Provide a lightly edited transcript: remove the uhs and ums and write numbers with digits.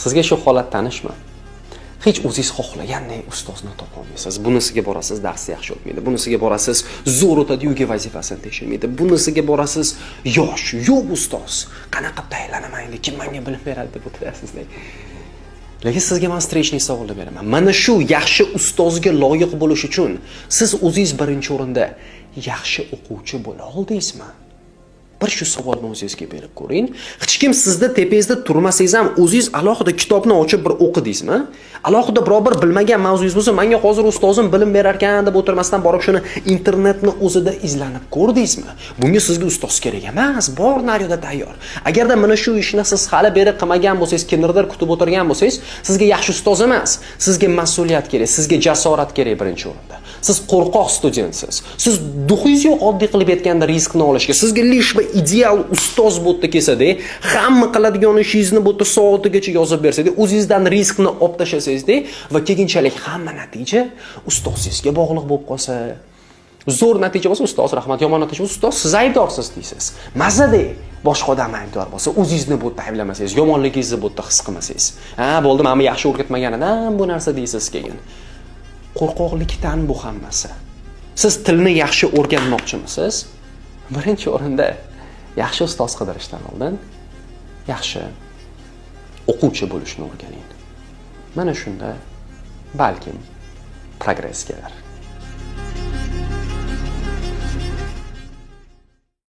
Sizga shu holat tanishmi? Hech o'zingiz xohlaganday ustozni topa olmaysiz. Bunisiga borasiz, darsi yaxshi o'tmaydi. Bunisiga borasiz, zo'r o'tadi, uyga vazifasini tekshirmaydi. Bunisiga borasiz, yosh, yo'q ustoz. Qanaqa taylanaman endi, kim menga bilim beradi deb o'tirasiz. Lekin sizga men strechniy savolni beraman. Mana shu yaxshi ustozga loyiq bo'lish uchun siz o'zingiz birinchi o'rinda yaxshi o'quvchi bo'la oldingizmi? Bir shu savolni o'zingizga berib ko'ring. Hech kim sizda tepangizda turmasangiz ham o'zingiz alohida kitobni ochib bir o'qidingizmi? Alohida biror bir bilmagan mavzungiz bo'lsa, menga hozir ustozim bilim berar ekan deb o'tirmasdan borib shuni internetni o'zida izlanib ko'rdingizmi? Bunga sizga ustoz kerak emas, bor naryoqda tayyor. Agarda mana shu ishni siz hali beri qilmagan bo'lsangiz, kimnidir kutib o'tirgan bo'lsangiz, sizga yaxshi ustoz emas, sizga mas'uliyat kerak, sizga jasorat kerak birinchi o'rinda. Siz qo'rqoq studentsiz. Siz duxingiz yo'q oddiy qilib aytganda riskni olishga. Sizga lish va ideal ustoz bo'tda kelsa-da, hamma qiladigan ishingizni bo'tda soatigacha yozib bersa-da, o'zingizdan riskni olib tashlasangiz-da va keyinchalik hamma natija ustozingizga bog'liq bo'lib qolsa, zo'r natija bo'lsa ustoz rahmat, yomon natija bo'lsa ustoz siz aybdorsiz deysiz. Mazada boshqa odam aybdor bo'lsa, o'zingizni bo'tda ayblamasangiz, yomonligingizni bo'tda his qilmasangiz. Ha, bo'ldi, meni yaxshi o'rgatmaganidan bu narsa deysiz keyin. Qo'rqoqlikdan bu hammasi. Siz tilni yaxshi o'rganmoqchimisiz? Birinchi o'rinda yaxshi ustoz qidirishdan oldin yaxshi o'quvchi bo'lishni o'rganing. Mana shunda balkim progress kelar.